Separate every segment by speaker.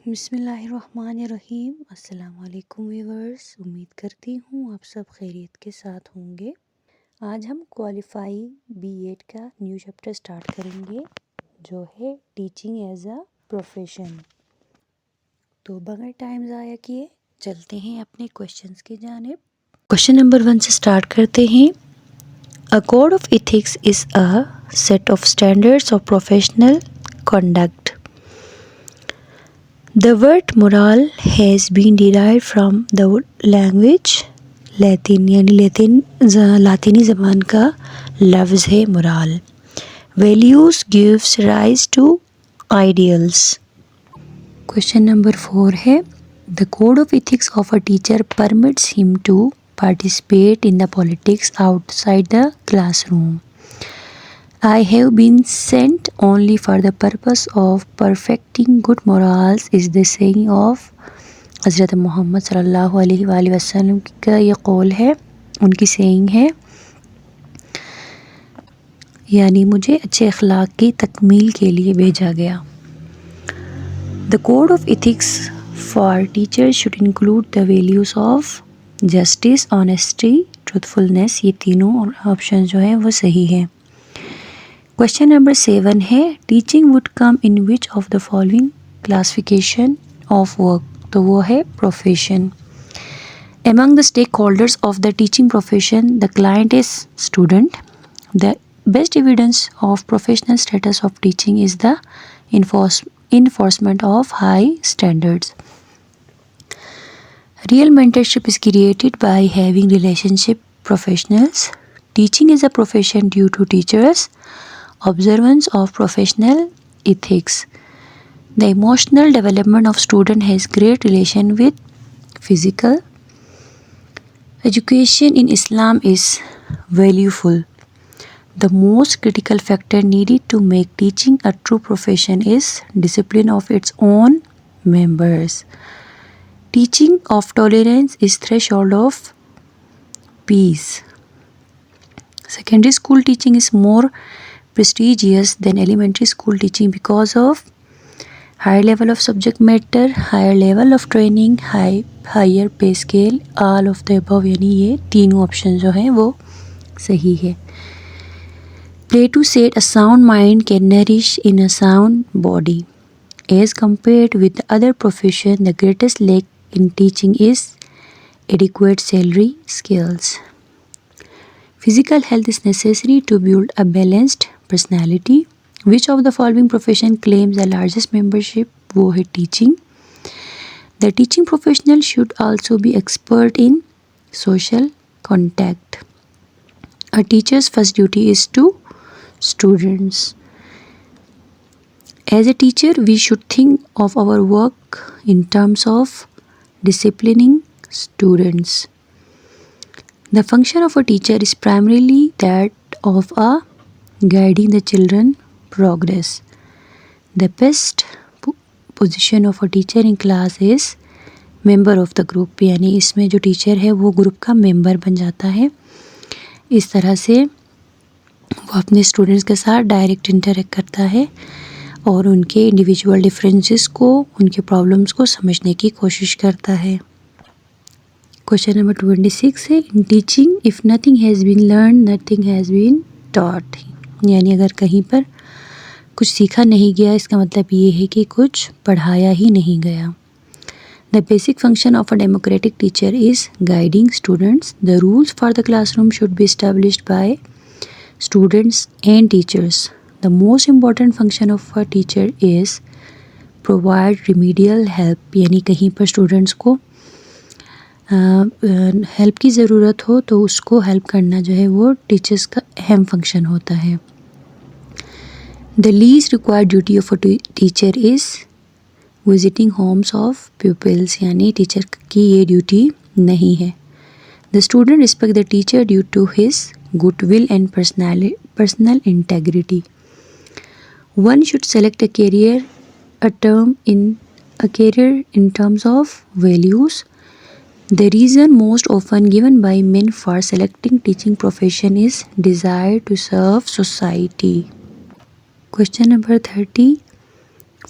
Speaker 1: बिस्मिल्लाहिर्रहमानिर्रहीम। अस्सलाम वालेकुम व्यूअर्स, उम्मीद करती हूँ आप सब खैरियत के साथ होंगे। आज हम क्वालिफाई बीएड का न्यू चैप्टर स्टार्ट करेंगे जो है टीचिंग एज अ प्रोफेशन। तो बगैर टाइम ज़ाया किए चलते हैं अपने क्वेश्चंस की जानिब। क्वेश्चन नंबर 1 से स्टार्ट करते हैं। A code of ethics is a set of standards of professional conduct. The word moral has been derived from the language Latin यानी लातीनी ज़बान का लफ्ज़ है moral. Values gives rise to ideals. Question number 4 है The code of ethics of a teacher permits him to participate in the politics outside the classroom. I have been sent only for the purpose of perfecting good morals is the saying of हज़रत मोहम्मद सल्लल्लाहु अलैहि वसल्लम का ये कौल है, उनकी saying है, यानी मुझे अच्छे अखलाक की तकमील के लिए भेजा गया। The code of ethics for teachers should include the values of justice, honesty, truthfulness। ये तीनों ऑप्शन जो हैं वो सही हैं। क्वेश्चन नंबर 7 है teaching would come in which of the following classification of work. तो वो है profession. Among the stakeholders of the teaching profession, the client is student. The best evidence of professional status of teaching is the enforcement of high standards. Real mentorship is created by having relationship professionals. Teaching is a profession due to teachers' observance of professional ethics. The emotional development of student has great relation with physical. Education in Islam is valuable. The most critical factor needed to make teaching a true profession is discipline of its own members. Teaching of tolerance is threshold of peace. Secondary school teaching is more prestigious than elementary school teaching because of higher level of subject matter, higher level of training, higher pay scale, all of the above। यानी ये तीनों option जो हैं वो सही है। Plato said a sound mind can nourish in a sound body. As compared with the other profession, the greatest lack in teaching is adequate salary skills. Physical health is necessary to build a balanced personality. Which of the following profession claims the largest membership? वो है teaching. The teaching professional should also be expert in social contact. A teacher's first duty is to students. As a teacher, we should think of our work in terms of disciplining students. The function of a teacher is primarily that of guiding the children progress. The best position of a teacher in class is member of the group। यानी इसमें जो teacher है वो group का member बन जाता है। इस तरह से वो अपने स्टूडेंट्स के साथ डायरेक्ट इंटरेक्ट करता है और उनके इंडिविजुअल डिफरेंसेस को, उनके प्रॉब्लम्स को समझने की कोशिश करता है। क्वेश्चन नंबर 26 है in teaching if nothing has been learn nothing has been taught. यानी अगर कहीं पर कुछ सीखा नहीं गया इसका मतलब ये है कि कुछ पढ़ाया ही नहीं गया। The basic function of a democratic teacher is guiding students. The rules for the classroom should be established by students and teachers. The most important function of a teacher is provide remedial help. यानी कहीं पर students को help की ज़रूरत हो तो उसको help करना जो है वो टीचर्स का अहम फंक्शन होता है। The least required duty of a teacher is visiting homes of peoples. यानी टीचर की ये ड्यूटी नहीं है। The student respect the teacher due to his good will and personal integrity. One should select a career in terms of values. The reason most often given by men for selecting teaching profession is desire to serve society. Question number 30.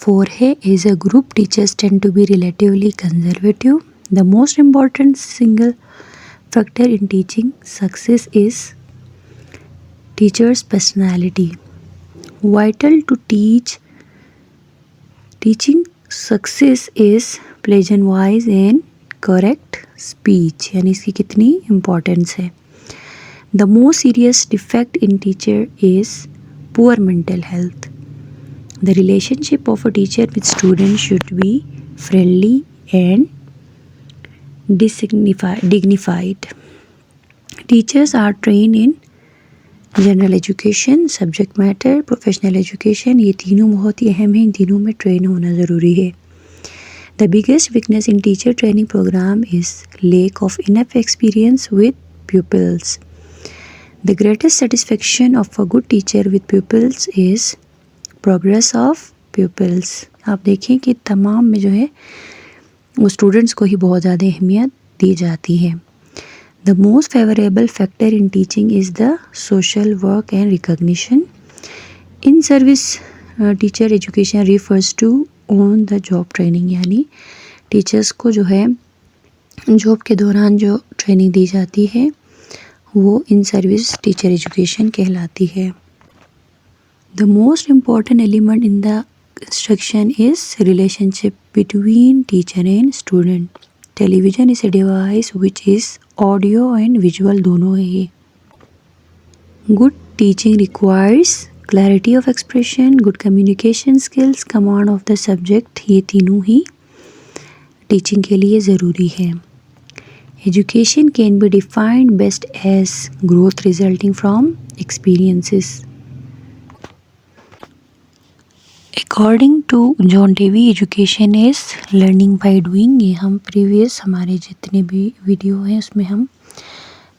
Speaker 1: 4 है as a group teachers tend to be relatively conservative. The most important single factor in teaching success is teachers personality. Vital to teaching success is pleasant voice and correct speech. यानी इसकी कितनी importance है. The most serious defect in teacher is poor mental health. The relationship of a teacher with student should be friendly and dignified. Teachers are trained in general education, subject matter, professional education. ये तीनों बहुत ही अहम हैं. इन तीनों में train होना ज़रूरी है. The biggest weakness in teacher training programme is lack of enough experience with pupils. The greatest satisfaction of a good teacher with pupils is progress of pupils. आप देखें कि तमाम में जो है वो स्टूडेंट्स को ही बहुत ज़्यादा अहमियत दी जाती है. The most favorable factor in teaching is the social work and recognition. In service teacher education refers to on the job training. यानी टीचर्स को जो है जॉब के दौरान जो ट्रेनिंग दी जाती है वो इन सर्विस टीचर एजुकेशन कहलाती है. The most important element in the instruction is relationship between teacher and student. Television is a device which is audio and visual दोनों है ये. Good teaching requires clarity of expression, good communication skills, command of the subject. ये तीनों ही teaching के लिए ज़रूरी है. Education can be defined best as growth resulting from experiences. According to John Dewey education is learning by doing. ये हम previous हमारे जितने भी वीडियो हैं उसमें हम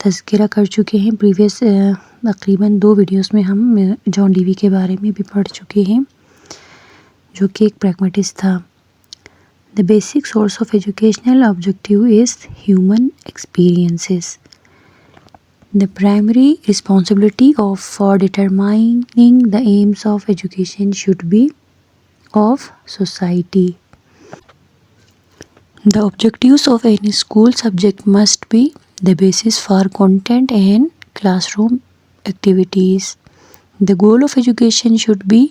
Speaker 1: तज़किरा कर चुके हैं. प्रीवियस तकरीबन 2 वीडियोस में हम जॉन डेवी के बारे में भी पढ़ चुके हैं जो कि एक प्रैग्मेटिस्ट था. The basic source of educational objective is human experiences. The primary responsibility for determining the aims of education should be of society. The objectives of any school subject must be the basis for content and classroom activities. The goal of education should be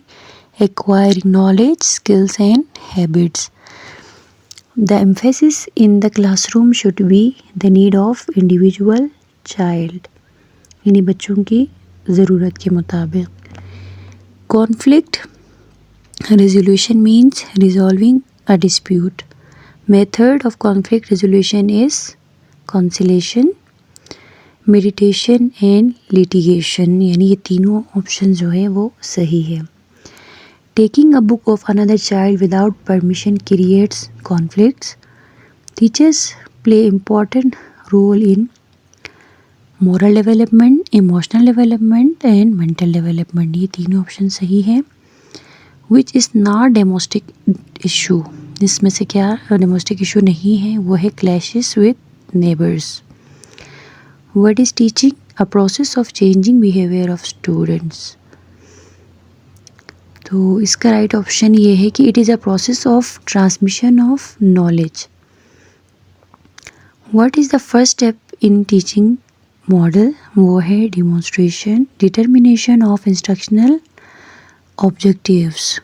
Speaker 1: acquiring knowledge, skills and habits. The emphasis in the classroom should be the need of individual child. यानी बच्चों की ज़रूरत के मुताबिक. Conflict resolution means resolving a dispute. Method of conflict resolution is conciliation, meditation and litigation. यानी ये तीनों option जो है वो सही है. Taking a book of another child without permission creates conflicts. Teachers play important role in moral development, emotional development and mental development. ये तीनों ऑप्शन सही है. Which is not domestic issue. इसमें से क्या डोमेस्टिक इशू नहीं है वो है clashes with neighbours. What is teaching? A process of changing behaviour of students. तो इसका राइट ऑप्शन ये है कि it is a process of transmission of knowledge. What is the first step in teaching model? वो है demonstration, determination of instructional objectives.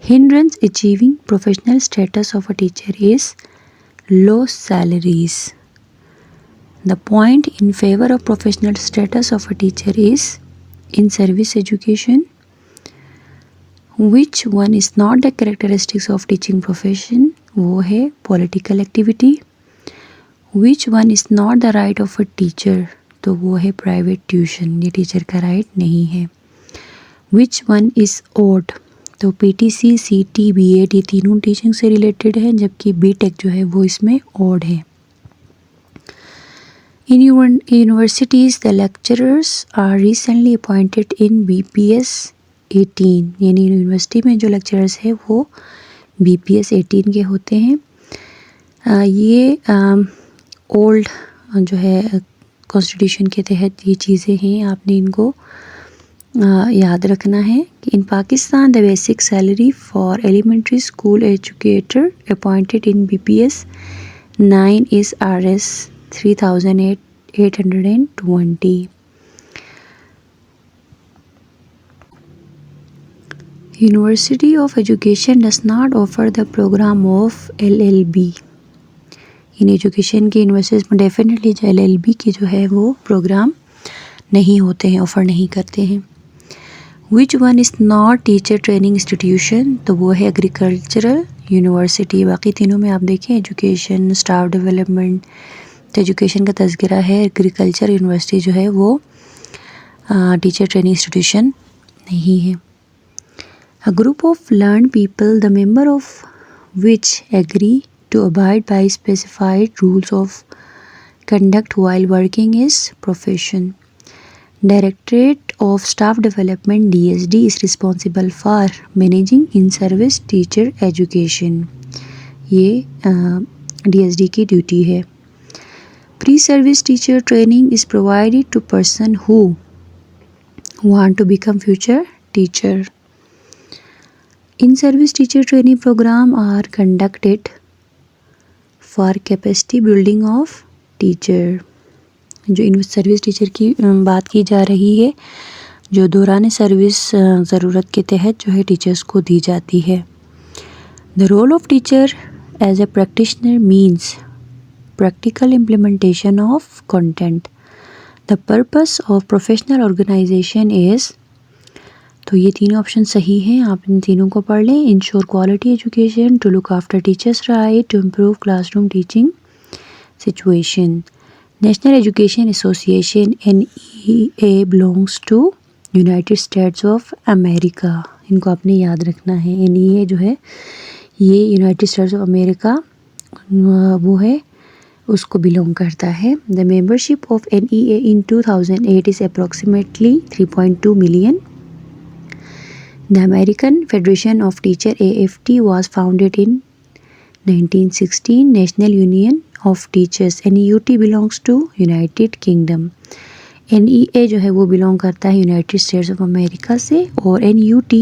Speaker 1: Hindrance achieving professional status of a teacher is low salaries. The point in favor of professional status of a teacher is in service education. Which one is not the characteristics of teaching profession? वो है political activity. Which one is not the right of a teacher? तो वो है private tuition. ये teacher का right नहीं है. Which one is odd? तो पीटीसी, सीटी, बीएड ये तीनों टीचिंग से रिलेटेड हैं जबकि बीटेक जो है वो इसमें ऑड है. In universities the lecturers are recently appointed in BPS 18. यानी यूनिवर्सिटी में जो लेक्चरर्स हैं वो बीपीएस 18 के होते हैं. ये ओल्ड जो है कॉन्स्टिट्यूशन के तहत ये चीज़ें हैं. आपने इनको याद रखना है कि in Pakistan the basic salary for elementary school educator appointed in BPS 9 is Rs 3,820. University of Education does not offer the program of LLB. In education की यूनिवर्सिटीज़ में डेफिनेटली जो LLB की जो है वो प्रोग्राम नहीं होते हैं, ऑफ़र नहीं करते हैं। Which one is not teacher training institution, तो वो है एग्रीकल्चरल यूनिवर्सिटी। बाकी तीनों में आप देखें एजुकेशन, स्टाफ डेवलपमेंट, तो एजुकेशन का तज़किरा है। एग्रीकल्चर यूनिवर्सिटी जो है वो टीचर ट्रेनिंग इंस्टीट्यूशन नहीं है। A group of learn people the member of which agree to abide by specified rules of conduct while working is profession. Directorate of Staff Development DSD is responsible for managing in-service teacher education. ये DSD की duty है। Pre-service teacher training is provided to person who want to become future teacher. In-service teacher training program are conducted for capacity building of teacher. जो in service teacher की बात की जा रही है, जो दौरान सर्विस ज़रूरत के तहत जो है टीचर्स को दी जाती है। The role of teacher as a practitioner means practical implementation of content. The purpose of professional organization is, तो ये तीनों ऑप्शन सही हैं, आप इन तीनों को पढ़ लें। Ensure quality education, to look after teachers right, to improve classroom teaching situation. National Education Association NEA belongs to United States of America. इनको आपने याद रखना है। NEA जो है ये यूनाइटेड स्टेट्स ऑफ अमेरिका वो है, उसको बिलोंग करता है। The membership of NEA in 2008 is approximately 3.2 million. The American Federation of Teachers AFT was founded in 1916. National Union of Teachers NUT belongs to United Kingdom. NEA जो है वो belong करता है यूनाइटेड स्टेट्स ऑफ अमेरिका से, और NUT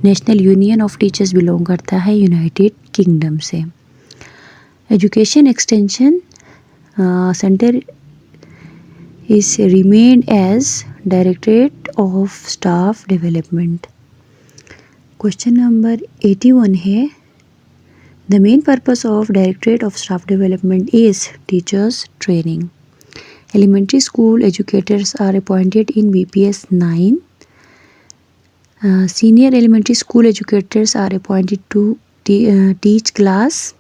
Speaker 1: National Union of Teachers belong करता है United Kingdom से। Education extension centre is remained as Directorate of Staff Development. Question number 81 है, the main purpose of Directorate of Staff Development is teachers training. Elementary school educators are appointed in BPS 9. Senior elementary school educators are appointed to teach class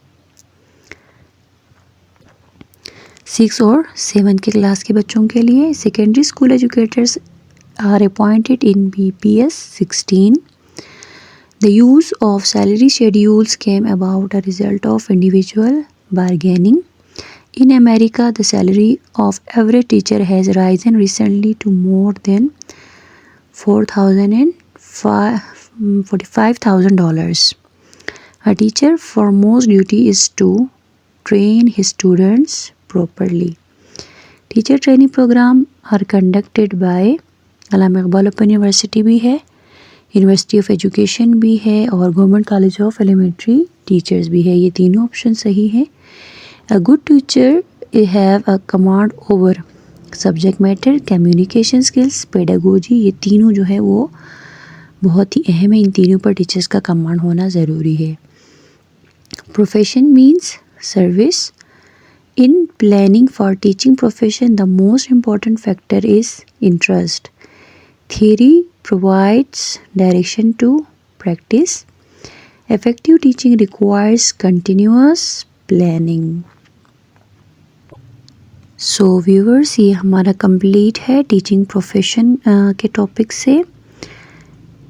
Speaker 1: 6 और 7 के class के बच्चों के लिए। Secondary school educators are appointed in BPS 16. The use of salary schedules came about a result of individual bargaining. In America, the salary of every teacher has risen recently to more than $45,000. A teacher's foremost duty is to train his students properly. Teacher training program are conducted by Allama Iqbal Open University भी है, University of Education भी है, और Government College of Elementary Teachers भी है। ये तीनों option सही है। A good teacher have a command over subject matter, communication skills, pedagogy, ये तीनों जो है वो बहुत ही अहम है। इन तीनों पर टीचर्स का कमांड होना ज़रूरी है। Profession means service. In planning for teaching profession the most important factor is interest. Theory provides direction to practice. Effective teaching requires continuous planning. So viewers, ये हमारा कंप्लीट है टीचिंग प्रोफेशन के topic से।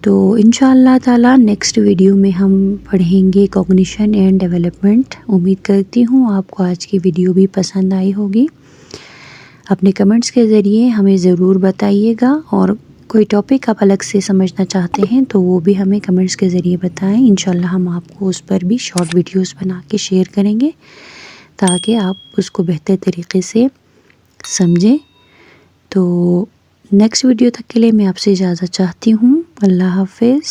Speaker 1: तो इंशाअल्लाह ताला नेक्स्ट वीडियो में हम पढ़ेंगे कॉग्निशन एंड डेवलपमेंट। उम्मीद करती हूँ आपको आज की वीडियो भी पसंद आई होगी। अपने कमेंट्स के ज़रिए हमें ज़रूर बताइएगा, और कोई टॉपिक आप अलग से समझना चाहते हैं तो वो भी हमें कमेंट्स के ज़रिए बताएं। इंशाल्लाह हम आपको उस पर भी शॉर्ट वीडियोस बना के शेयर करेंगे ताकि आप उसको बेहतर तरीके से समझें। तो नेक्स्ट वीडियो तक के लिए मैं आपसे इजाज़त चाहती हूँ। अल्लाह हाफिज़।